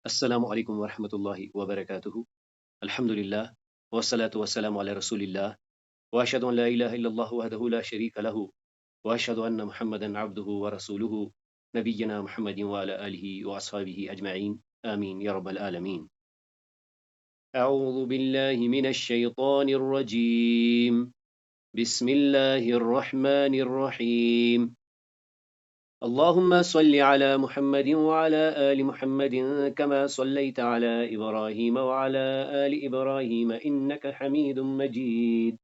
السلام علیکم ورحمۃ اللہ وبرکاتہ۔ الحمد للہ والصلاة والسلام علی رسول اللہ واشهد ان لا الہ الا اللہ وحدہ لا شریک لہ واشهد ان محمدا عبدہ ورسولہ نبینا محمد وعلی آلہ واصحابہ اجمعین آمین یا رب العالمین۔ اعوذ باللہ من الشیطان الرجیم، بسم اللہ الرحمن الرحیم۔ اللهم صل على محمد وعلى آل محمد كما صليت على إبراهيم وعلى آل إبراهيم إنك حميد مجيد.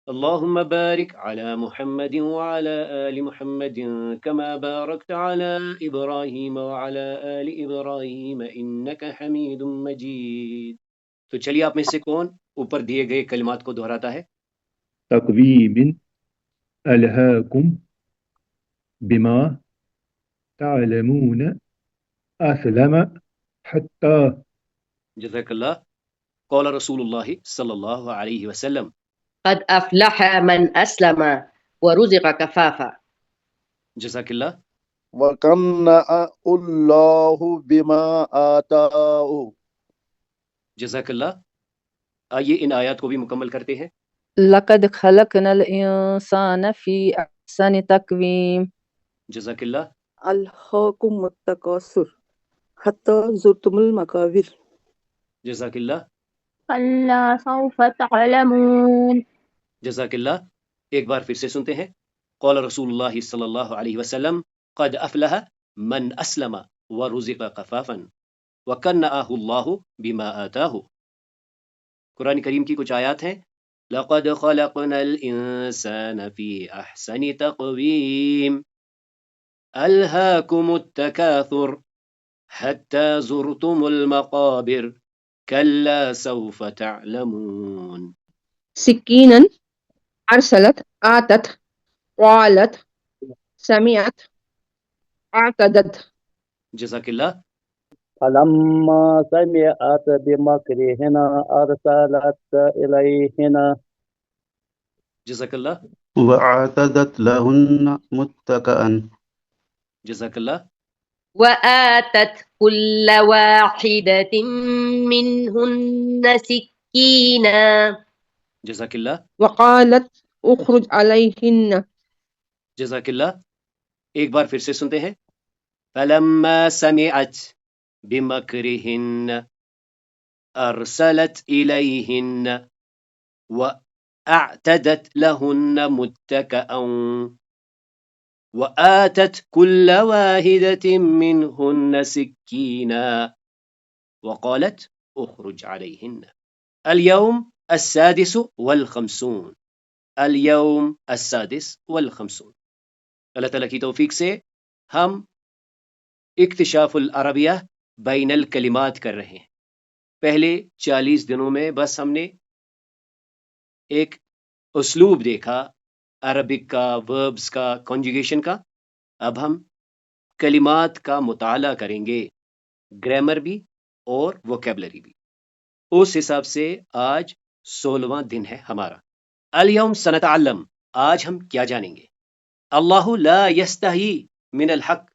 اللهم بارك على محمد وعلى آل محمد كما باركت على إبراهيم وعلى آل إبراهيم إنك حميد مجيد۔ تو چلیے آپ میں سے کون اوپر دیے گئے کلمات کو دہراتا ہے؟ تقویم الہاکم بما تعلمون اسلم حتی جزاک اللہ۔ قال رسول اللہ صلی اللہ علیہ وسلم قد افلح من اسلم ورزق کفافا۔ جزاک اللہ۔ وَقَنَّعَ اللَّهُ بِمَا آتَاهُ۔ جزاک اللہ۔ آئیے ان آیات کو بھی مکمل کرتے ہیں۔ لقد خلقنا الانسان فی احسن تقویم۔ جزاک اللہ۔ الہاکم التکاثر حتی زرتم المقابر۔ جزاک اللہ۔ کلا سوف تعلمون۔ جزاک اللہ۔ ایک بار پھر سے سنتے ہیں۔ قال رسول اللہ صلی اللہ علیہ وسلم قد افلح من اسلم ورزق کفافا وکنعہ اللہ بما آتاہ۔ قرآن کریم کی کچھ آیات ہیں۔ لقد خلقنا الانسان فی احسن تقویم الہاکم التکاثر حتی زرتم المقابر کلا سوف تعلمون۔ سکینا ارسلت آتت قالت سمعت عقدت۔ جزاک اللہ۔ فَلَمَّا سَمِعَتْ بِمَكْرِهِنَّ أَرْسَلَتْ إِلَيْهِنَّ۔ جزاک اللہ۔ وَأَعْتَدَتْ لَهُنَّ مُتَّكَأً۔ جزاک اللہ۔ وآتت كل واحدة منهن سكينا۔ جزاک اللہ۔ وقالت اخرج علیہن۔ جزاک اللہ۔ ایک بار پھر سے سنتے ہیں۔ فلما سمعت بمکرہن ارسلت الیہن واعتدت لہن متکئا وآتت كل واحدة منهن سكينا وقالت اخرج عليهن۔ اليوم السادس والخمسون۔ اليوم السادس والخمسون۔ اللہ تعالیٰ کی توفیق سے ہم اکتشاف العربیہ بین الکلمات کر رہے ہیں۔ پہلے 40 دنوں میں بس ہم نے ایک اسلوب دیکھا، عربک کا، وربز کا، کنجوگیشن کا۔ اب ہم کلمات کا مطالعہ کریں گے، گرامر بھی اور ووکیبلری بھی۔ اس حساب سے آج 16واں دن ہے ہمارا۔ الیوم سنتعلم، آج ہم کیا جانیں گے؟ اللہ لا یستحی من الحق،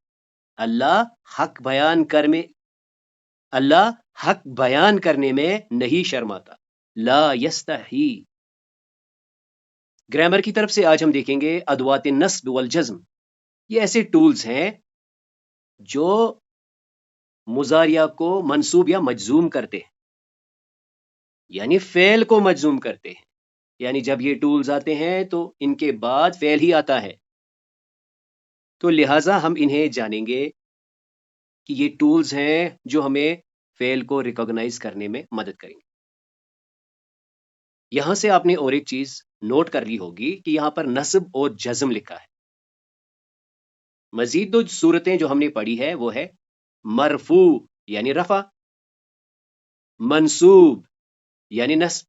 اللہ حق بیان کرنے میں نہیں شرماتا۔ لا یستحی۔ گرامر کی طرف سے آج ہم دیکھیں گے ادوات النصب والجزم۔ یہ ایسے ٹولز ہیں جو مضارعہ کو منصوب یا مجزوم کرتے ہیں، یعنی فعل کو مجزوم کرتے ہیں۔ یعنی جب یہ ٹولز آتے ہیں تو ان کے بعد فعل ہی آتا ہے، تو لہٰذا ہم انہیں جانیں گے کہ یہ ٹولز ہیں جو ہمیں فعل کو ریکگنائز کرنے میں مدد کریں گے۔ یہاں سے آپ نے اور ایک چیز نوٹ کر لی ہوگی کہ یہاں پر نصب اور جزم لکھا ہے۔ مزید دو صورتیں جو ہم نے پڑھی ہے وہ ہے مرفوع یعنی رفع، منصوب یعنی نصب،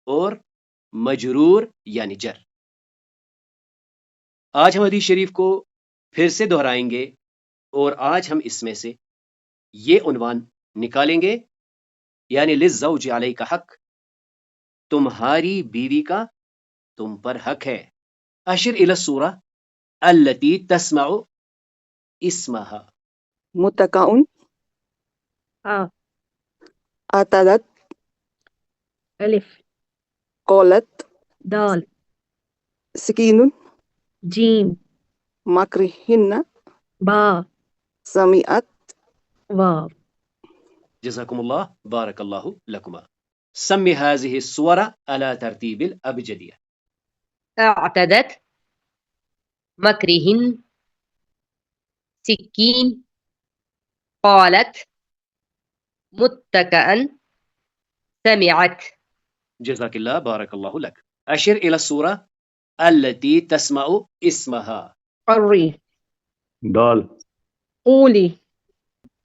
اور مجرور یعنی جر۔ آج ہم حدیث شریف کو پھر سے دہرائیں گے اور آج ہم اس میں سے یہ عنوان نکالیں گے، یعنی للزوج علیک حق، تمہاری بیوی کا تم پر حق ہے۔ اشر الی السورہ التی تسمع اسمہا۔ متکئن اعتدت ألف قالت دال سكين جيم مكرهن با سمعت واو. جزاكم الله بارك الله لكما. سمي هذه الصور على ترتيب الأبجدية. اعتدت مكرهن سكين قالت متكئا سمعت. جزاك الله بارك الله لك. أشر إلى الصورة التي تسمع اسمها. قري دال قولي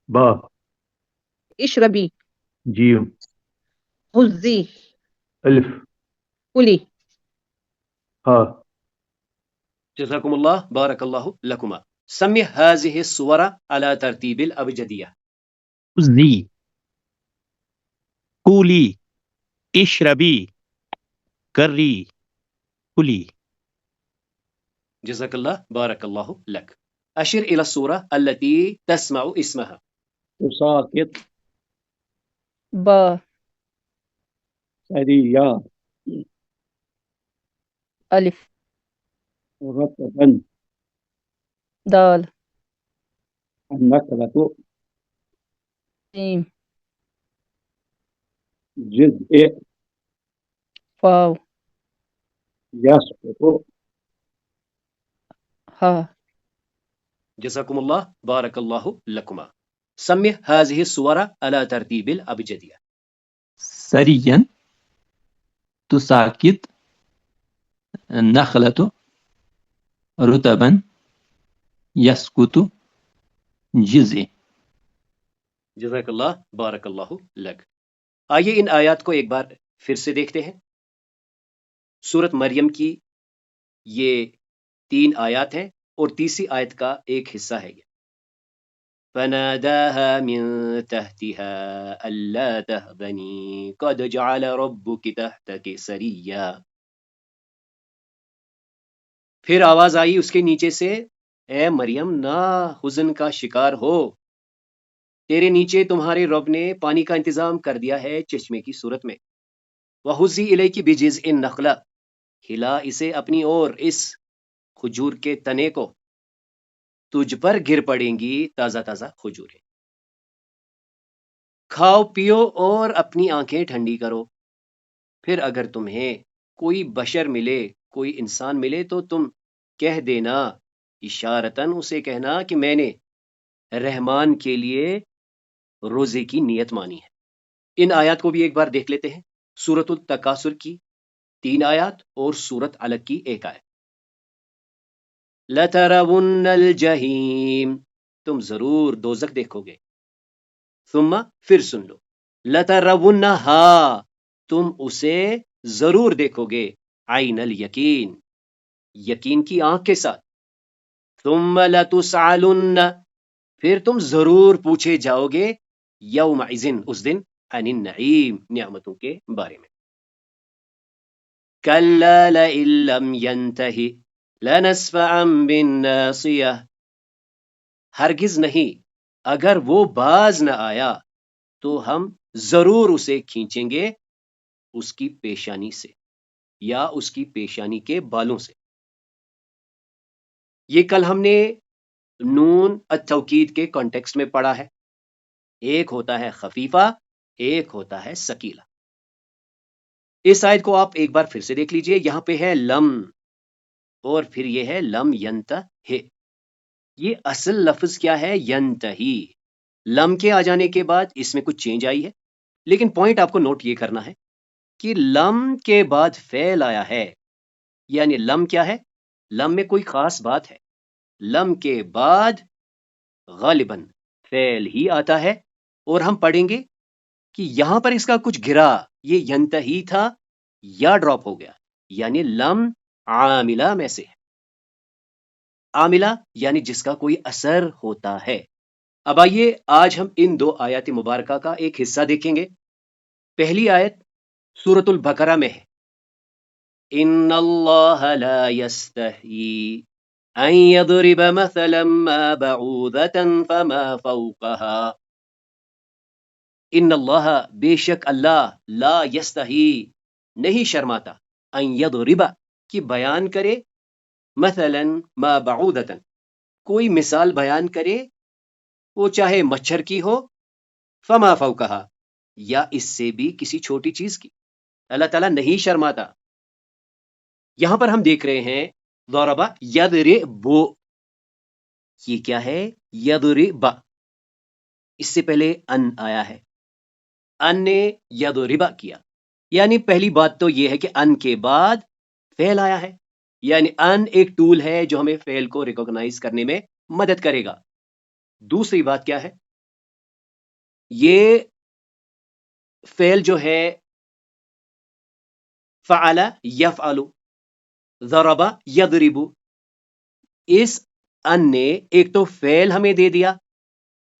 با اشربي جيم هزي ألف كلي. ها. جزاكم الله بارك الله لكما. سمي هذه الصور على ترتيب الأبجدية. خذي قولي اشربي كري كلي. جزاك الله بارك الله لك. أشر إلى الصورة التي تسمع اسمها. تساقط با سريع ألف مرتبا دال النكرة جيم جزء واو يسقط ها. جزاكم الله بارك الله لكما. سمي هذه الصور على ترتيب الأبجدية. سريا تساكت النخلة رطبا يسكت جزء. جزاک اللہ بارک اللہ لک. آئیے ان آیات کو ایک بار پھر سے دیکھتے ہیں. سورت مریم کی یہ 3 آیات ہیں اور تیسری آیت کا ایک حصہ ہے یہ. فَنَادَاهَا مِن تَحْتِهَا أَلَّا تَحْزَنِي قَدْ جَعَلَ رَبُّكِ تَحْتَكِ سَرِيًّا. پھر آواز آئی اس کے نیچے سے، اے مریم نہ حزن کا شکار ہو، تیرے نیچے تمہارے رب نے پانی کا انتظام کر دیا ہے چشمے کی صورت میں. وَحُزِّي إِلَيْكِ بِجِذْعِ النَّخْلَةِ، ہلا اسے اپنی اور اس کھجور کے تنے کو، تجھ پر گر پڑیں گی تازہ تازہ کھجوریں. کھاؤ پیو اور اپنی آنکھیں ٹھنڈی کرو. پھر اگر تمہیں کوئی بشر ملے، کوئی انسان ملے تو تم کہہ دینا، اشارتاً اسے کہنا کہ میں نے رحمان کے لیے روزے کی نیت مانی ہے. ان آیات کو بھی ایک بار دیکھ لیتے ہیں. سورۃ التکاثر کی 3 آیات اور سورۃ علق کی 1 آیت. لَتَرَوُنَّ الْجَحِيمَ، تم ضرور دوزخ دیکھو گے. ثم پھر سن لو، لَتَرَوُنَّهَا، تم اسے ضرور دیکھو گے، عین الیقین، یقین کی آنکھ کے ساتھ. ثم لَتُسْأَلُنَّ، پھر تم ضرور پوچھے جاؤ گے، یومئذ، اس دن، عن النعیم، نعمتوں کے بارے میں. کَلَّا لَئِن لَّمْ يَنْتَهِ لَنَسْفَعًا بِالنَّاصِیَةِ، ہرگز نہیں، اگر وہ باز نہ آیا تو ہم ضرور اسے کھینچیں گے اس کی پیشانی سے یا اس کی پیشانی کے بالوں سے. یہ کل ہم نے نون التوکید کے کانٹیکسٹ میں پڑھا ہے. ایک ہوتا ہے خفیفہ، ایک ہوتا ہے ثقیلہ. اس آیت کو آپ ایک بار پھر سے دیکھ لیجئے. یہاں پہ ہے لم اور پھر یہ ہے لم ینتہ. یہ اصل لفظ کیا ہے؟ ینتہی. لم کے آ جانے کے بعد اس میں کچھ چینج آئی ہے، لیکن پوائنٹ آپ کو نوٹ یہ کرنا ہے کہ لم کے بعد فعل آیا ہے. یعنی لم کیا ہے؟ لم میں کوئی خاص بات ہے. لم کے بعد غالباً فعل ہی آتا ہے، اور ہم پڑھیں گے کہ یہاں پر اس کا کچھ گرا، یہ ینتہی تھا یا ڈراپ ہو گیا. یعنی لم عاملہ میں سے ہے. عاملہ یعنی جس کا کوئی اثر ہوتا ہے. اب آئیے آج ہم ان 2 آیات مبارکہ کا ایک حصہ دیکھیں گے. پہلی آیت سورۃ البقرہ میں ہے، ان اللہ لا یستحیی ان یضرب مثلا ما بعوضة فما فوقها. ان اللہ بے شک اللہ لا یستحی نہیں شرماتا ان یضرب کہ بیان کرے مثلا ما بعودتا کوئی مثال بیان کرے وہ چاہے مچھر کی ہو فما فوقہا یا اس سے بھی کسی چھوٹی چیز کی. اللہ تعالیٰ نہیں شرماتا. یہاں پر ہم دیکھ رہے ہیں ضرب یضرب، یہ کیا ہے؟ یضرب. اس سے پہلے ان آیا ہے، ان نے یضرب کیا. یعنی پہلی بات تو یہ ہے کہ ان کے بعد فعل آیا ہے، یعنی ان ایک ٹول ہے جو ہمیں فعل کو ریکوگنائز کرنے میں مدد کرے گا. دوسری بات کیا ہے؟ یہ فعل جو ہے فعل یفعل، ضرب یضرب، اس ان نے ایک تو فعل ہمیں دے دیا،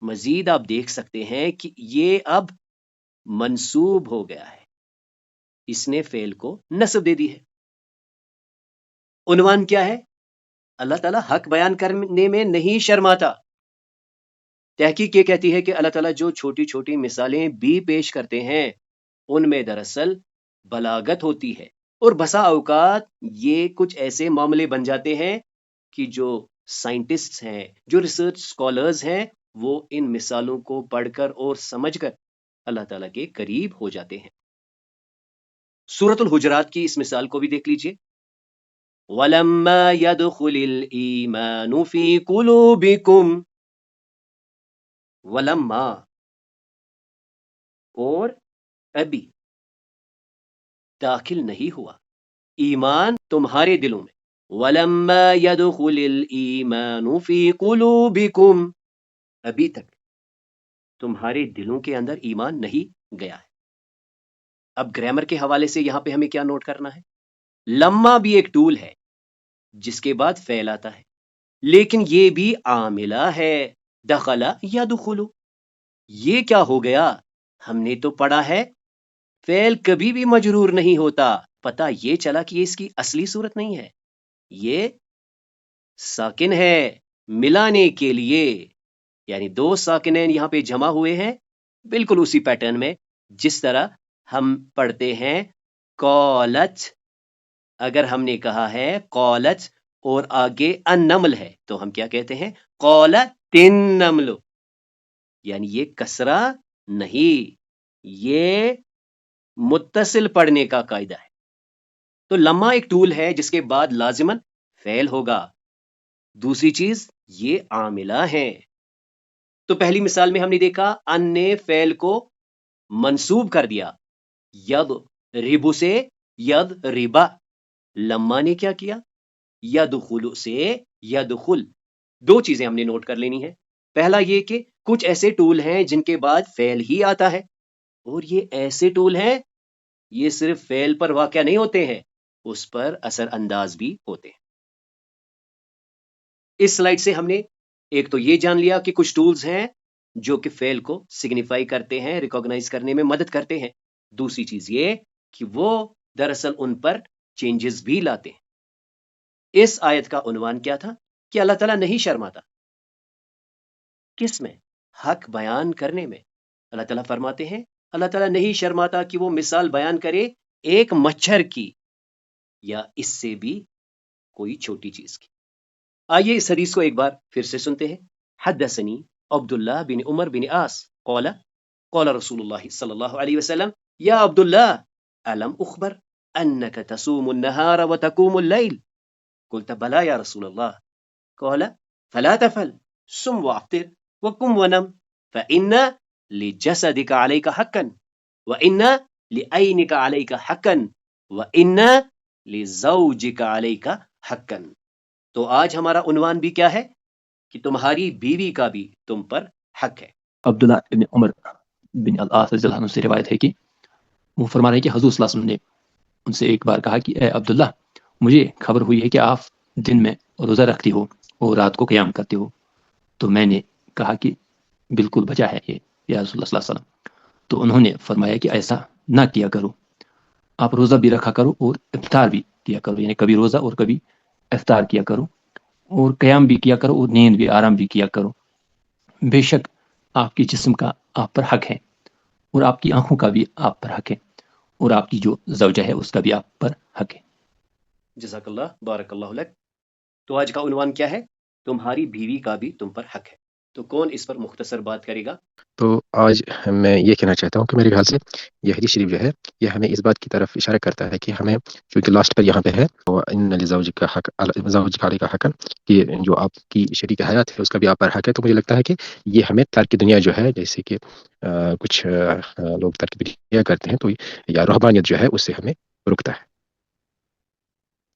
مزید آپ دیکھ سکتے ہیں کہ یہ اب منصوب ہو گیا ہے، اس نے فعل کو نصب دے دی ہے. عنوان کیا ہے؟ اللہ تعالیٰ حق بیان کرنے میں نہیں شرماتا. تحقیق یہ کہتی ہے کہ اللہ تعالیٰ جو چھوٹی چھوٹی مثالیں بھی پیش کرتے ہیں ان میں دراصل بلاغت ہوتی ہے، اور بسا اوقات یہ کچھ ایسے معاملے بن جاتے ہیں کہ جو سائنٹسٹس ہیں، جو ریسرچ اسکالرز ہیں، وہ ان مثالوں کو پڑھ کر اور سمجھ کر اللہ تعالیٰ کے قریب ہو جاتے ہیں. سورۃ الحجرات کی اس مثال کو بھی دیکھ لیجئے. وَلَمَّا يَدْخُلِ الْإِيمَانُ فِي قُلُوبِكُمْ، وَلَمَّا اور ابھی داخل نہیں ہوا ایمان تمہارے دلوں میں. وَلَمَّا يَدْخُلِ الْإِيمَانُ فِي قُلُوبِكُمْ، ابھی تک تمہارے دلوں کے اندر ایمان نہیں گیا ہے. اب گرامر کے حوالے سے یہاں پہ ہمیں کیا نوٹ کرنا ہے؟ لما بھی ایک ٹول ہے جس کے بعد فعل آتا ہے، لیکن یہ بھی عاملہ ہے. دخل یدخل، یہ کیا ہو گیا؟ ہم نے تو پڑھا ہے فعل کبھی بھی مجرور نہیں ہوتا. پتہ یہ چلا کہ یہ اس کی اصلی صورت نہیں ہے، یہ ساکن ہے ملانے کے لیے، یعنی دو ساکنین یہاں پہ جمع ہوئے ہیں بالکل اسی پیٹرن میں جس طرح ہم پڑھتے ہیں قالت. اگر ہم نے کہا ہے قالت اور آگے النمل ہے تو ہم کیا کہتے ہیں؟ قالت النمل. یعنی یہ کسرہ نہیں، یہ متصل پڑھنے کا قاعدہ ہے. تو لما ایک ٹول ہے جس کے بعد لازماً فعل ہوگا. دوسری چیز یہ عاملہ ہیں. تو پہلی مثال میں ہم نے دیکھا ان نے فعل کو منصوب کر دیا، ید ربو سے ید ربا. لما نے کیا کیا؟ یدخل سے یدخل. دو چیزیں ہم نے نوٹ کر لینی ہے. پہلا یہ کہ کچھ ایسے ٹول ہیں جن کے بعد فعل ہی آتا ہے، اور یہ ایسے ٹول ہیں یہ صرف فعل پر واقع نہیں ہوتے ہیں، اس پر اثر انداز بھی ہوتے ہیں. اس سلائیڈ سے ہم نے ایک تو یہ جان لیا کہ کچھ ٹولز ہیں جو کہ فعل کو سگنیفائی کرتے ہیں، ریکوگنائز کرنے میں مدد کرتے ہیں. دوسری چیز یہ کہ وہ دراصل ان پر چینجز بھی لاتے ہیں. اس آیت کا عنوان کیا تھا؟ کہ اللہ تعالیٰ نہیں شرماتا. کس میں؟ حق بیان کرنے میں. اللہ تعالیٰ فرماتے ہیں اللہ تعالیٰ نہیں شرماتا کہ وہ مثال بیان کرے ایک مچھر کی یا اس سے بھی کوئی چھوٹی چیز کی. آئیے اس حدیث کو ایک بار پھر سے سنتے ہیں. حدثنی عبداللہ بن عمر بن عاص قال قال رسول اللہ صلی اللہ علیہ وسلم یا عبداللہ ألم أخبر أنك تصوم النهار وتقوم الليل؟ قلت بلى يا رسول الله. قال فلا تفعل، صم وافطر وقم ونم، فإن لجسدك عليك حقا، وإن لعينك عليك حقا، وإن لزوجك عليك حقا. تو آج ہمارا عنوان بھی کیا ہے؟ کہ تمہاری بیوی کا بھی تم پر حق ہے. عبداللہ ابن عمر بن العاص رضی اللہ عنہ سے روایت ہے کہ وہ فرما رہے ہیں کہ حضور صلی اللہ علیہ وسلم نے ان سے ایک بار کہا کہ اے عبداللہ، مجھے خبر ہوئی ہے کہ آپ دن میں روزہ رکھتی ہو اور رات کو قیام کرتے ہو. تو میں نے کہا کہ بالکل بجا ہے یہ یا رسول اللہ صلی اللہ علیہ وسلم. تو انہوں نے فرمایا کہ ایسا نہ کیا کرو، آپ روزہ بھی رکھا کرو اور افطار بھی کیا کرو، یعنی کبھی روزہ اور کبھی افطار کیا کرو، اور قیام بھی کیا کرو اور نیند بھی، آرام بھی کیا کرو. بے شک آپ کی جسم کا آپ پر حق ہے، اور آپ کی آنکھوں کا بھی آپ پر حق ہے، اور آپ کی جو زوجہ ہے اس کا بھی آپ پر حق ہے۔ جزاک اللہ، بارک اللہ لک۔ تو آج کا عنوان کیا ہے؟ تمہاری بیوی کا بھی تم پر حق ہے۔ تو کون اس پر مختصر بات کرے گا؟ تو آج میں یہ کہنا چاہتا ہوں کہ میرے خیال سے یہ حدیث شریف جو ہے یہ ہمیں اس بات کی طرف اشارہ کرتا ہے کہ ہمیں، کیونکہ لاسٹ پر یہاں پہ ہے ان لزوج کا حق زوج کا علیہ کا حق، کہ جو آپ کی شریک حیات ہے اس کا بھی آپ پر حق ہے۔ تو مجھے لگتا ہے کہ یہ ہمیں ترک دنیا جو ہے، جیسے کہ کچھ لوگ ترک دنیا کرتے ہیں، تو یا رہبانیت جو ہے اس سے ہمیں رکتا ہے۔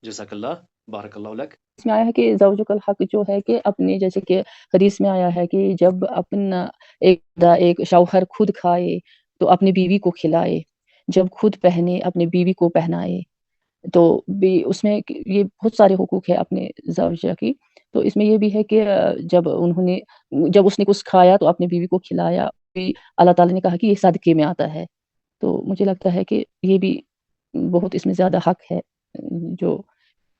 جزاک اللہ، بارک اللہ لک۔ اس میں آیا ہے کہ زوجوں کا حق جو ہے کہ اپنے، جیسے کہ حدیث میں آیا ہے کہ جب اپنا ایک شوہر خود کھائے تو اپنی بیوی کو کھلائے، جب خود پہنے اپنی بیوی کو پہنائے، تو بھی اس میں یہ بہت سارے حقوق ہے اپنے زوجہ کی۔ تو اس میں یہ بھی ہے کہ جب اس نے کچھ کھایا تو اپنی بیوی کو کھلایا، بھی اللہ تعالیٰ نے کہا کہ یہ صدقے میں آتا ہے۔ تو مجھے لگتا ہے کہ یہ بھی بہت اس میں زیادہ حق ہے جو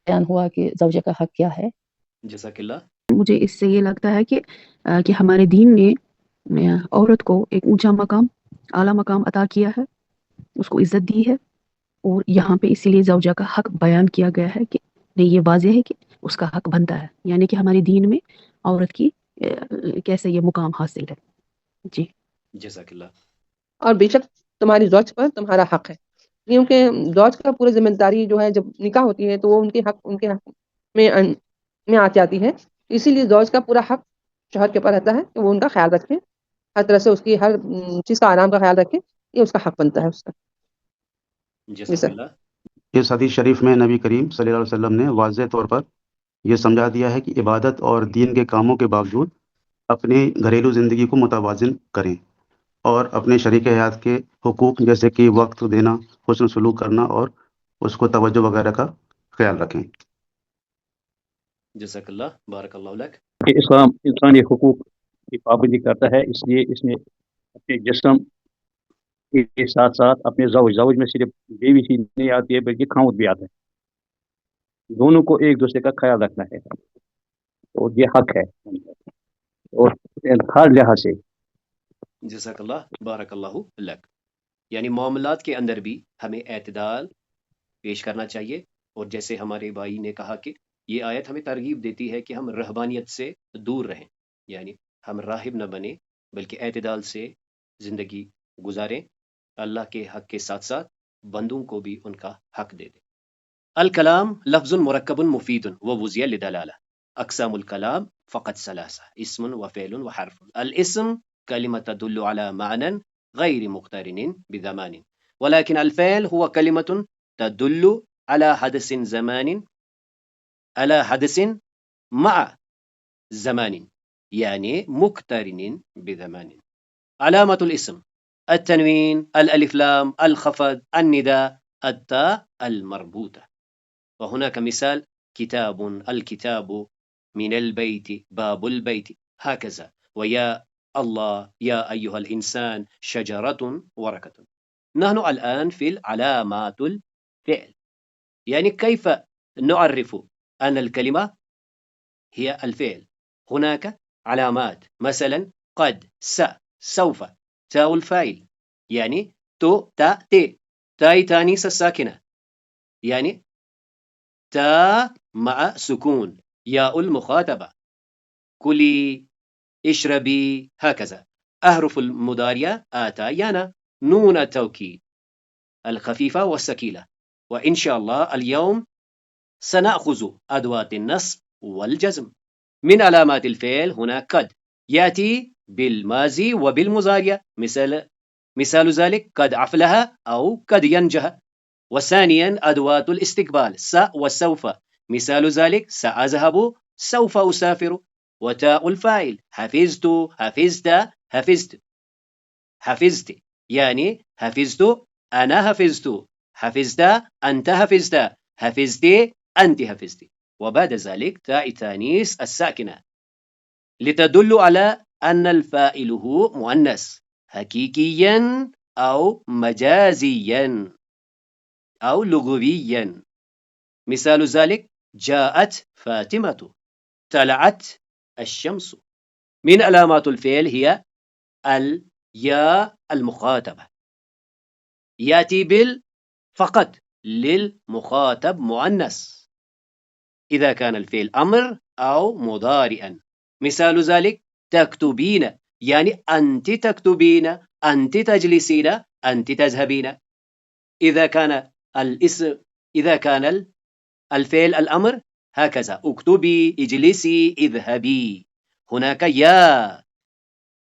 بیان ہوا کہ زوجہ کا حق کیا ہے۔ جزاک اللہ۔ مجھے اس سے یہ لگتا ہے کہ ہمارے دین نے عورت کو ایک اونچا مقام، اعلیٰ مقام عطا کیا ہے، اس کو عزت دی ہے، اور یہاں پہ اسی لیے زوجہ کا حق بیان کیا گیا ہے کہ نہیں، یہ واضح ہے کہ اس کا حق بنتا ہے، یعنی کہ ہمارے دین میں عورت کی کیسے یہ مقام حاصل ہے۔ جی جزاک اللہ۔ اور بے شک تمہاری زوج پر تمہارا حق ہے، کیونکہ زوج کا پورا ذمہ داری جو ہے جب نکاح ہوتی ہے تو وہ ان کے حق میں آ جاتی ہے۔ اسی لیے زوج کا پورا حق شوہر کے اوپر رہتا ہے کہ وہ ان کا خیال رکھے، ہر طرح سے اس کی ہر چیز کا آرام کا خیال رکھے، یہ اس کا حق بنتا ہے اس کا۔ جزاک اللہ۔ اس حدیث شریف میں نبی کریم صلی اللہ علیہ وسلم نے واضح طور پر یہ سمجھا دیا ہے کہ عبادت اور دین کے کاموں کے باوجود اپنی گھریلو زندگی کو متوازن کریں، اور اپنے شریک حیات کے حقوق جیسے کہ وقت دینا، حسن سلوک کرنا اور اس کو توجہ وغیرہ کا خیال رکھیں۔ جزاک اللہ، بارک اللہ لک۔ کہ اسلام انسانی حقوق کی پابندی کرتا ہے، اس لیے اس میں اپنے جسم کے ساتھ ساتھ اپنے زوج میں صرف بیوی ہی نہیں آتی ہے بلکہ خاوند بھی آتا ہے، دونوں کو ایک دوسرے کا خیال رکھنا ہے، اور یہ حق ہے اور ہر لحاظ سے۔ جزاک اللہ، بارک اللہ لک۔ یعنی معاملات کے اندر بھی ہمیں اعتدال پیش کرنا چاہیے، اور جیسے ہمارے بھائی نے کہا کہ یہ آیت ہمیں ترغیب دیتی ہے کہ ہم رہبانیت سے دور رہیں، یعنی ہم راہب نہ بنیں بلکہ اعتدال سے زندگی گزاریں، اللہ کے حق کے ساتھ ساتھ بندوں کو بھی ان کا حق دے دیں۔ الکلام لفظ مرکب مفید ووضع لدلالہ، اقسام الکلام فقط ثلاثہ، اسم وفعل وحرف۔ الاسم كلمة تدل على معنى غير مقترن بزمان، ولكن الفعل هو كلمة تدل على حدث مع زمان، يعني مقترن بزمان۔ علامة الاسم التنوين، الألف لام، الخفض، النداء، التاء المربوطة. وهناك مثال كتاب، الكتاب، من البيت، باب البيت، هكذا. ويا الله، يا أيها الإنسان، شجرة، ورقة. نحن الآن في العلامات الفعل، يعني كيف نعرف أن الكلمة هي الفعل؟ هناك علامات، مثلا قد، س، سوف، تاء الفاعل، يعني تو، تا، تي، تاء تانيث الساكنة، يعني تاء مع سكون، ياء المخاطبة، كلي، اشربي، هكذا. أحرف المضارعة آتى، يانا، نون التوكيد الخفيفة والثقيلة. وإن شاء الله اليوم سنأخذ أدوات النصب والجزم. من علامات الفعل هنا قد، يأتي بالماضي وبالمضارع، مثال ذلك قد أفلح أو قد ينجح. وثانيا أدوات الاستقبال، س وسوف، مثال ذلك سأذهب، سوف أسافر. وتاء الفاعل حفظت، حفظت، حفظت، حفظت، يعني حفظت، أنا حفظت، حفظت، أنت حفظت، حفظت، أنت حفظت. وبعد ذلك تاء تانيث الساكنة لتدل على أن الفاعل هو مؤنث حقيقيا أو مجازيا أو لغويا. مثال ذلك جاءت فاطمة، طلعت الشمس. من علامات الفعل هي يا المخاطبة، يأتي فقط للمخاطب مؤنث إذا كان الفعل أمر أو مضارعا. مثال ذلك تكتبين، يعني أنت تكتبين، أنت تجلسين، أنت تذهبين. إذا كان الاسم، إذا كان الفعل الأمر هكذا اكتبي، اجلسي، اذهبي. هناك يا،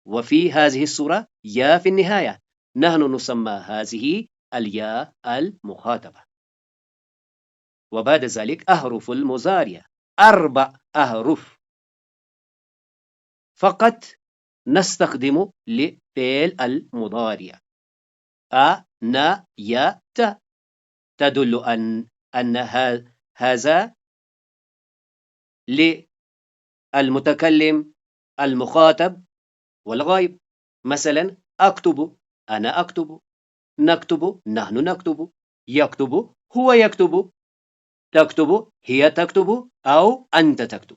وفي هذه الصورة يا في النهاية. نحن نسمى هذه الياء المخاطبة. وبعد ذلك أحرف المضارع 4 أحرف فقط نستخدم لفعل المضارع. أ، ن، يا، ت، تدل أن هذا للمتكلم، المخاطب والغائب. مثلا أكتب، أنا أكتب، نكتب، نحن نكتب، يكتب، هو يكتب، تكتب، هي تكتب، أو أنت تكتب.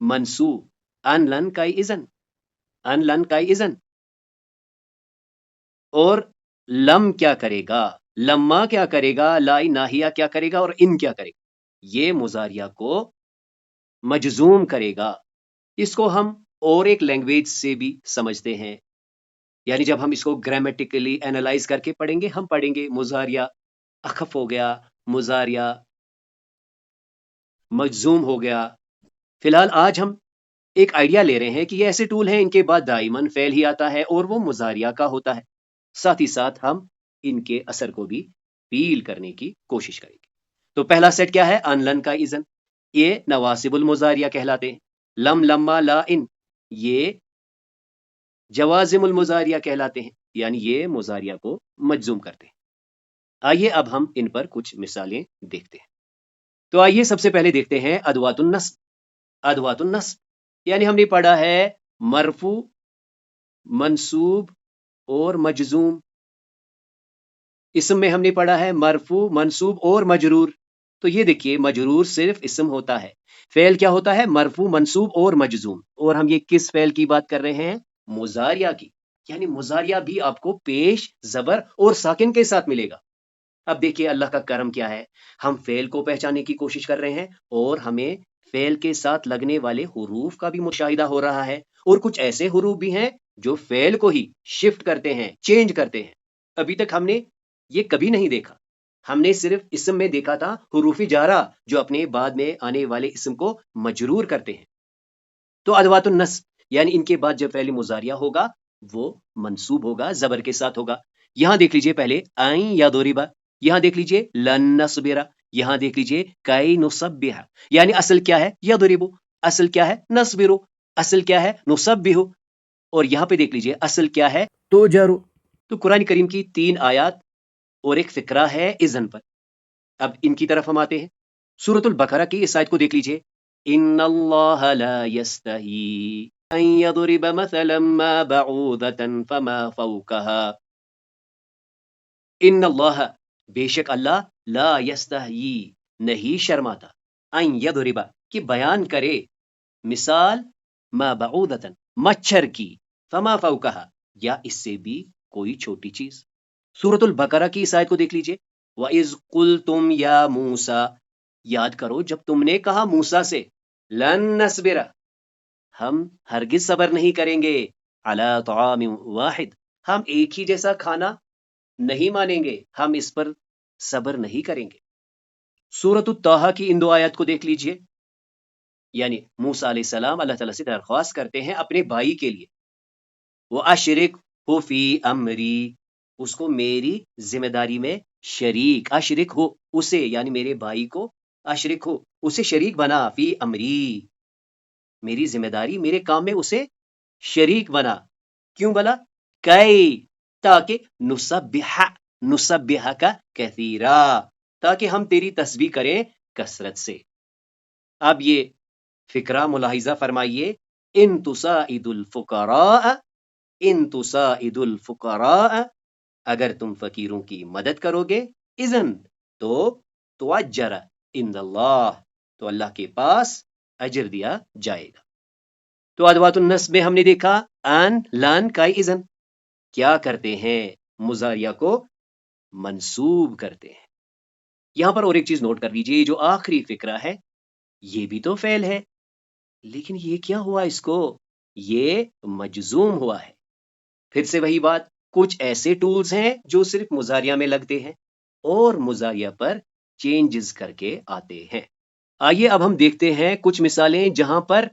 منصوب ان لن کا اذن، ان لن کا اذن. اور لم کیا کرے گا، لما کیا کرے گا، لا ناہیہ کیا کرے گا، اور ان کیا کرے گا. یہ مضارعہ کو مجزوم کرے گا. اس کو ہم اور ایک لینگویج سے بھی سمجھتے ہیں، یعنی جب ہم اس کو گرامیٹیکلی اینالائز کر کے پڑھیں گے، ہم پڑھیں گے مضارعہ اخف ہو گیا، مضارعہ مجزوم ہو گیا. فی الحال آج ہم ایک آئیڈیا لے رہے ہیں کہ یہ ایسے ٹول ہیں ان کے بعد دائماً فعل ہی آتا ہے اور وہ مضارعہ کا ہوتا ہے. ساتھ ہی ساتھ ہم ان کے اثر کو بھی فیل کرنے کی کوشش کریں گے. تو پہلا سیٹ کیا ہے؟ ان لن کا اذن، یہ نواسب المضارعہ کہلاتے ہیں. لم لما لا ان یہ جوازم المضارعہ کہلاتے ہیں، یعنی یہ مضارعہ کو مجزوم کرتے ہیں. آئیے اب ہم ان پر کچھ مثالیں دیکھتے ہیں. تو آئیے سب سے پہلے دیکھتے ہیں ادوات النصب. ادوات النصب یعنی ہم نے پڑھا ہے مرفوع، منصوب اور مجزوم. اسم میں ہم نے پڑھا ہے مرفوع، منصوب اور مجرور. تو یہ دیکھیے مجرور صرف اسم ہوتا ہے، فعل کیا ہوتا ہے؟ مرفوع، منصوب اور مجزوم. اور ہم یہ کس فعل کی بات کر رہے ہیں؟ مضارعہ کی. یعنی مضارعہ بھی آپ کو پیش، زبر اور ساکن کے ساتھ ملے گا. اب دیکھیے اللہ کا کرم کیا ہے، ہم فعل کو پہچاننے کی کوشش کر رہے ہیں اور ہمیں فعل کے ساتھ لگنے والے حروف کا بھی مشاہدہ ہو رہا ہے، اور کچھ ایسے حروف بھی ہیں جو فعل کو ہی شفٹ کرتے ہیں، چینج کرتے ہیں. ابھی تک ہم نے یہ کبھی نہیں دیکھا. ہم نے صرف اسم میں دیکھا تھا حروف جارہ جو اپنے بعد میں آنے والے اسم کو مجرور کرتے ہیں. تو ادوات النصب یعنی ان کے بعد جو فعل مضارعہ ہوگا وہ منصوب ہوگا، زبر کے ساتھ ہوگا. یہاں دیکھ لیجئے پہلے آئیں یا دوریبا، یہاں دیکھ لیجئے لن نصبرا، یہاں دیکھ لیجئے کئی نصبح. یعنی اصل کیا ہے؟ یضربو، اصل کیا ہے؟ نصبرو، اصل کیا ہے؟ نصبحو. اور یہاں پہ دیکھ لیجئے اصل کیا ہے؟ توجرو. تو قرآن کریم کی 3 آیات اور ایک فقرہ ہے اذن پر. اب ان کی طرف ہم آتے ہیں. سورۃ البقرہ کی اس آیت کو دیکھ لیجئے، ان اللہ لا یستحی ان یضرب مثلا ما بعوضۃ فما فوقها. ان اللہ بے شک اللہ، لا یستحی نہیں شرماتا، ان یضرب کہ بیان کرے، مثال ما بعوضۃ مچھر کی، فما فوقها یا اس سے بھی کوئی چھوٹی چیز. سورۃ البقرہ کی اس آیت کو دیکھ لیجئے، وَإِذْ قُلْتُمْ يَا مُوسَى، یاد کرو جب تم نے کہا موسیٰ سے، لن نصبر ہم ہرگز صبر نہیں کریں گے، علی طعام واحد ہم ایک ہی جیسا کھانا نہیں مانیں گے، ہم اس پر صبر نہیں کریں گے. سورۃ الطٰہٰ کی ان 2 آیات کو دیکھ لیجئے، یعنی موسیٰ علیہ السلام اللہ تعالیٰ سے درخواست کرتے ہیں اپنے بھائی کے لیے، وَأَشْرِكْهُ فِي أَمْرِي اس کو میری ذمہ داری میں شریک، اشرک ہو اسے یعنی میرے بھائی کو، اشرک ہو اسے شریک بنا، فی امری میری ذمہ داری، میرے کام میں اسے شریک بنا. کیوں بنا؟ کئی تاکہ نسبح کا کثیرا تاکہ ہم تیری تسبیح کریں کثرت سے. اب یہ فقرہ ملاحظہ فرمائیے، ان تساعد الفقراء، ان تساعد الفقراء اگر تم فقیروں کی مدد کرو گے، اذن تو تؤجر عند اللہ تو اللہ کے پاس اجر دیا جائے گا. تو ادوات النصب میں ہم نے دیکھا ان لن کا اذن کیا کرتے ہیں؟ مضارعہ کو منصوب کرتے ہیں. یہاں پر اور ایک چیز نوٹ کر لیجیے، جو آخری فقرہ ہے یہ بھی تو فعل ہے، لیکن یہ کیا ہوا؟ اس کو یہ مجزوم ہوا ہے. پھر سے وہی بات، کچھ ایسے ٹولز ہیں جو صرف مضارعہ میں لگتے ہیں اور مضارعہ پر چینجز کر کے آتے ہیں. آئیے اب ہم دیکھتے ہیں کچھ مثالیں جہاں پر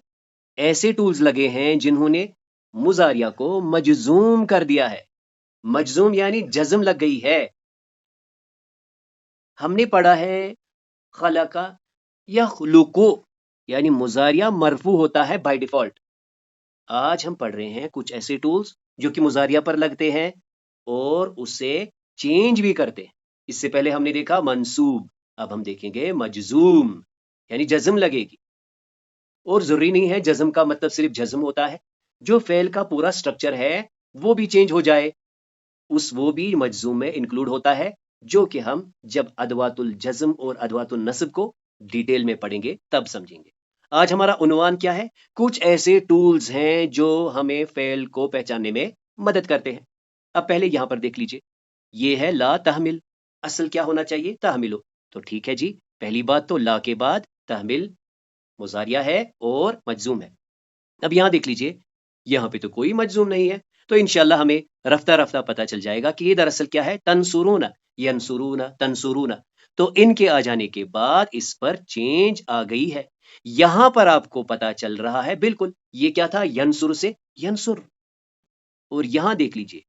ایسے ٹولز لگے ہیں جنہوں نے مضارعہ کو مجزوم کر دیا ہے. مجزوم یعنی جزم لگ گئی ہے. ہم نے پڑھا ہے خلق یخلق یعنی مضارعہ مرفوع ہوتا ہے بائی ڈیفالٹ. آج ہم پڑھ رہے ہیں کچھ ایسے ٹولز جو کہ مضارعہ پر لگتے ہیں اور اسے چینج بھی کرتے ہیں. اس سے پہلے ہم نے دیکھا منصوب، اب ہم دیکھیں گے مجزوم یعنی جزم لگے گی. اور ضروری نہیں ہے جزم کا مطلب صرف جزم ہوتا ہے، جو فعل کا پورا سٹرکچر ہے وہ بھی چینج ہو جائے، وہ بھی مجزوم میں انکلوڈ ہوتا ہے، جو کہ ہم جب ادوات الجزم اور ادوات النصب کو ڈیٹیل میں پڑھیں گے تب سمجھیں گے. آج ہمارا عنوان کیا ہے؟ کچھ ایسے ٹولز ہیں جو ہمیں فعل کو پہچاننے میں مدد کرتے ہیں۔ اب پہلے یہاں پر دیکھ لیجئے، یہ ہے لا تحمل، اصل کیا ہونا چاہیے؟ تحملو، تو ٹھیک ہے جی، پہلی بات تو لا کے بعد تحمل مضارعہ ہے اور مجزوم ہے۔ اب یہاں دیکھ لیجئے، یہاں پہ تو کوئی مجزوم نہیں ہے، تو انشاءاللہ ہمیں رفتہ رفتہ پتہ چل جائے گا کہ یہ دراصل کیا ہے؟ تنصرون، ینصرون، تنصرون، تو ان کے آ جانے کے بعد اس پر چینج آ گئی ہے۔ یہاں پر آپ کو پتا چل رہا ہے بالکل، یہ کیا تھا؟ ینصر سے ینصر، اور یہاں دیکھ لیجئے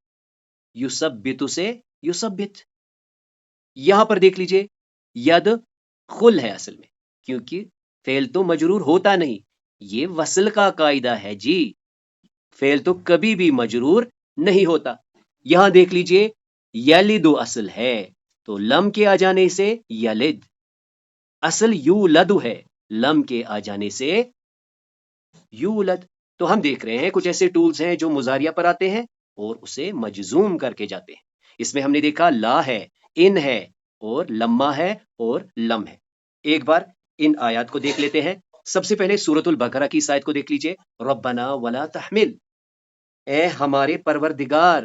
یثبت سے یثبت، یہاں پر دیکھ لیجئے ید خل ہے اصل میں، کیونکہ فعل تو مجرور ہوتا نہیں، یہ وصل کا قاعدہ ہے جی، فعل تو کبھی بھی مجرور نہیں ہوتا۔ یہاں دیکھ لیجئے یلد اصل ہے، تو لم کے آ جانے سے یلد، اصل یولد ہے، لم کے آ جانے سے یولد۔ تو ہم دیکھ رہے ہیں کچھ ایسے ٹولز ہیں جو مضارعہ پر آتے ہیں اور اسے مجزوم کر کے جاتے ہیں۔ اس میں ہم نے دیکھا لا ہے، ان ہے، اور لما ہے اور لم ہے۔ ایک بار ان آیات کو دیکھ لیتے ہیں۔ سب سے پہلے سورۃ البقرہ کی اس آیت کو دیکھ لیجئے، ربنا ولا تحمل، اے ہمارے پروردگار،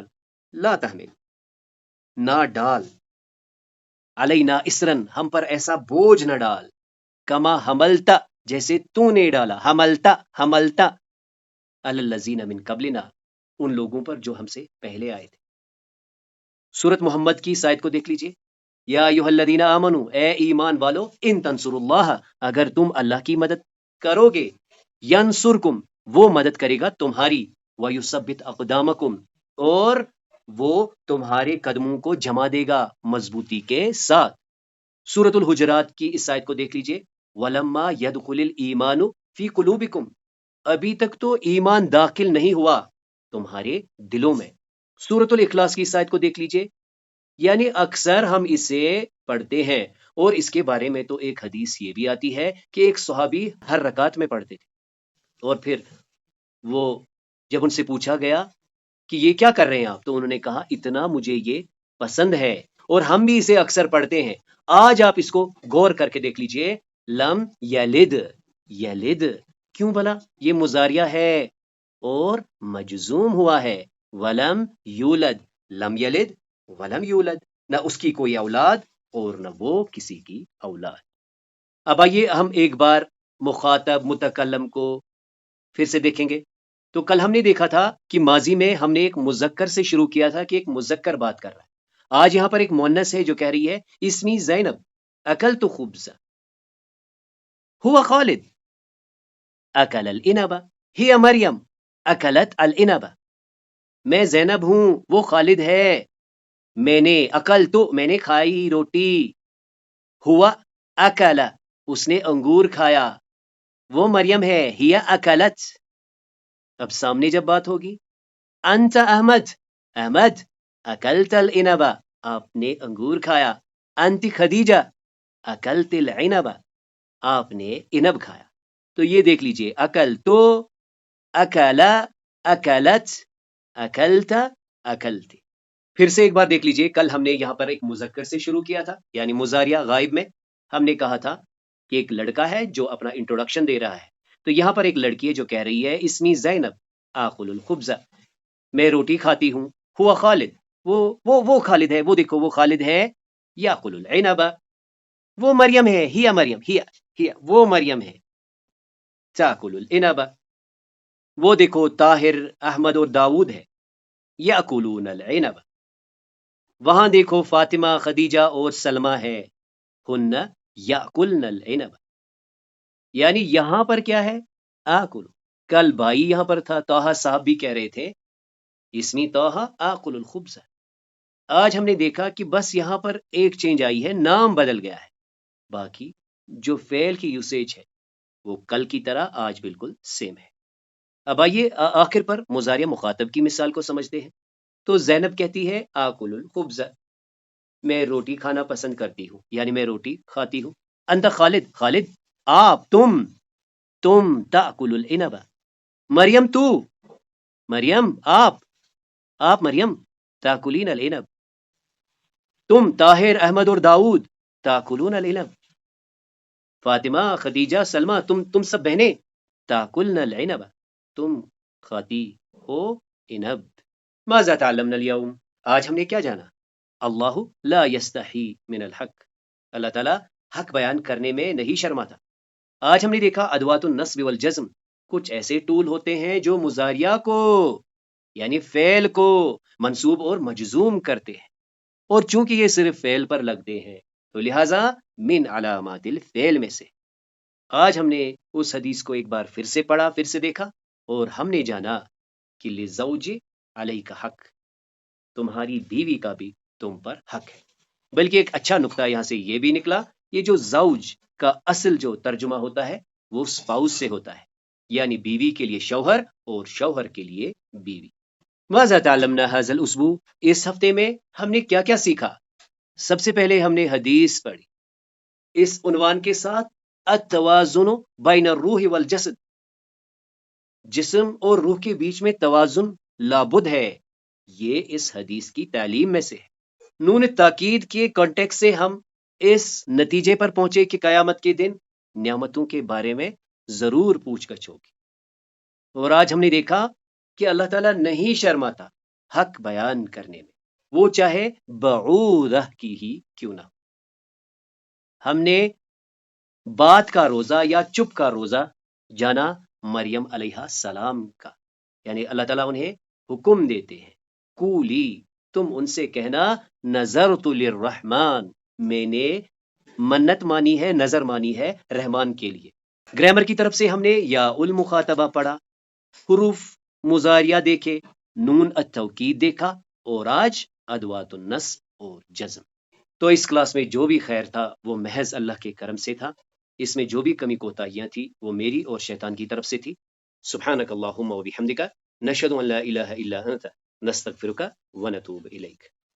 لا تحمل، نہ ڈال، علینا اسرن، ہم پر ایسا بوجھ نہ ڈال، کما حملتا، جیسے تو نے ڈالا، حملتا حملتا، علی الذین من قبلنا، ان لوگوں پر جو ہم سے پہلے آئے تھے۔ سورۃ محمد کی اس آیت کو دیکھ لیجئے، یا ایھا الذین آمنو، اے ایمان والو، ان تنصروا اللہ، اگر تم اللہ کی مدد کرو گے، ینصرکم، وہ مدد کرے گا تمہاری، ویثبت اقدامکم، اور وہ تمہارے قدموں کو جما دے گا مضبوطی کے ساتھ۔ سورۃ الحجرات کی اس آیت کو دیکھ لیجئے، ولما يدخل الایمان فی قلوبکم، ابھی تک تو ایمان داخل نہیں ہوا تمہارے دلوں میں۔ سورۃ الاخلاص کی اس آیت کو دیکھ لیجئے، یعنی اکثر ہم اسے پڑھتے ہیں، اور اس کے بارے میں تو ایک حدیث یہ بھی آتی ہے کہ ایک صحابی ہر رکعت میں پڑھتے تھے، اور پھر وہ جب ان سے پوچھا گیا کہ یہ کیا کر رہے ہیں آپ، تو انہوں نے کہا اتنا مجھے یہ پسند ہے اور ہم بھی اسے اکثر پڑھتے ہیں۔ آج آپ اس کو غور کر کے دیکھ لیجئے، لم یلد، یلد کیوں بلا؟ یہ مضارعہ ہے اور مجزوم ہوا ہے، ولم یولد، لم یلد ولم یولد، نہ اس کی کوئی اولاد اور نہ وہ کسی کی اولاد۔ اب آئیے ہم ایک بار مخاطب متکلم کو پھر سے دیکھیں گے۔ تو کل ہم نے دیکھا تھا کہ ماضی میں ہم نے ایک مذکر سے شروع کیا تھا کہ ایک مذکر بات کر رہا ہے۔ آج یہاں پر ایک مؤنث ہے جو کہہ رہی ہے اسمی زینب اکلت خبز، ہوا خالد اکل الانب، ہی مریم اکلت الانب، میں زینب ہوں، وہ خالد ہے، میں نے اکل تو میں نے کھائی روٹی، ہوا اکل اس نے انگور کھایا، وہ مریم ہے، ہی اکلت۔ اب سامنے جب بات ہوگی، انت احمد، احمد اکلت الانب، آپ نے انگور کھایا، انت خدیجہ اکلت العنب، آپ نے انب کھایا۔ تو یہ دیکھ لیجئے، اکل تو، اکلا، اکلت، اکلت، اکلتی۔ پھر سے ایک بار دیکھ لیجئے، کل ہم نے یہاں پر ایک مذکر سے شروع کیا تھا، یعنی مضارعہ غائب میں ہم نے کہا تھا کہ ایک لڑکا ہے جو اپنا انٹروڈکشن دے رہا ہے، تو یہاں پر ایک لڑکی ہے جو کہہ رہی ہے اسمی زینب آکل الخبز، میں روٹی کھاتی ہوں، ہوا خالد، وہ خالد ہے، وہ دیکھو وہ خالد ہے، یاکل العنب، وہ مریم ہے، ہی مریم، ہی وہ مریم ہے، تاکل العنب، وہ دیکھو طاہر، احمد اور داؤد ہے، یاکلون العنب، وہاں دیکھو فاطمہ، خدیجہ اور سلمہ ہے، ہن یاکلن العنب، یعنی یہاں پر کیا ہے؟ آکل۔ کل بھائی یہاں پر تھا، طاہا صاحب بھی کہہ رہے تھے اسمی طاہا آکل الخبز۔ آج ہم نے دیکھا کہ بس یہاں پر ایک چینج آئی ہے، نام بدل گیا ہے، باقی جو فعل کی یوسیج ہے وہ کل کی طرح آج بالکل سیم ہے۔ اب آئیے آخر پر مضارع مخاطب کی مثال کو سمجھتے ہیں۔ تو زینب کہتی ہے آکل الخبز، میں روٹی کھانا پسند کرتی ہوں، یعنی میں روٹی کھاتی ہوں۔ انت خالد، خالد آپ، تم تاکل العنب، مریم تو، مریم آپ مریم تاکلین العنب، تم طاہر، احمد اور داؤد تاکلون العنب، فاطمہ، خدیجہ، سلمہ، تم سب بہنیں، تاکلن العنب، تم کھاتی ہو عنب. ماذا تعلمنا اليوم؟ آج ہم نے کیا جانا؟ اللہ لا یستحی من الحق، اللہ تعالیٰ حق بیان کرنے میں نہیں شرماتا. آج ہم نے دیکھا ادوات النصب والجزم، کچھ ایسے ٹول ہوتے ہیں جو مضارعہ کو یعنی فعل کو منصوب اور مجزوم کرتے ہیں، اور چونکہ یہ صرف فعل پر لگتے ہیں تو لہٰذا من علامات الفعل میں سے. آج ہم نے اس حدیث کو ایک بار پھر سے پڑھا، پھر سے دیکھا، اور ہم نے جانا کہ للزوج علیک حق، تمہاری بیوی کا بھی تم پر حق ہے. بلکہ ایک اچھا نقطہ یہاں سے یہ بھی نکلا، یہ جو زوج کا اصل جو ترجمہ ہوتا ہے وہ اسپاؤس سے ہوتا ہے، یعنی بیوی کے لیے شوہر اور شوہر کے لیے بیوی. ماذا تعلمنا هذا الاسبوع؟ اس ہفتے میں ہم نے کیا کیا سیکھا؟ سب سے پہلے ہم نے حدیث پڑھی اس عنوان کے ساتھ، التوازن بین الروح والجسد، جسم اور روح کے بیچ میں توازن لابد ہے. یہ اس حدیث کی تعلیم میں سے ہے. نون تاکید کے کانٹیکس سے ہم اس نتیجے پر پہنچے کہ قیامت کے دن نعمتوں کے بارے میں ضرور پوچھ گچھ ہوگی. اور آج ہم نے دیکھا کہ اللہ تعالیٰ نہیں شرماتا حق بیان کرنے میں، وہ چاہے بعودہ کی ہی کیوں نہ. ہم نے بات کا روزہ یا چپ کا روزہ جانا مریم علیہ السلام کا، یعنی اللہ تعالیٰ انہیں حکم دیتے ہیں، کولی، تم ان سے کہنا، نظرت للرحمن، میں نے منت مانی ہے، نظر مانی ہے رحمان کے لیے. گرامر کی طرف سے ہم نے یا المخاطبہ پڑھا، حروف مضارعہ دیکھے، نون التوکید دیکھا، اور آج ادوات النصب اور جزم. تو اس کلاس میں جو بھی خیر تھا وہ محض اللہ کے کرم سے تھا. اس میں جو بھی کمی کوتاہیاں تھی وہ میری اور شیطان کی طرف سے تھی. سبحانک اللہم و بحمدک، نشہد ان لا الہ الا انت، نستغفرک و نتوب الیک.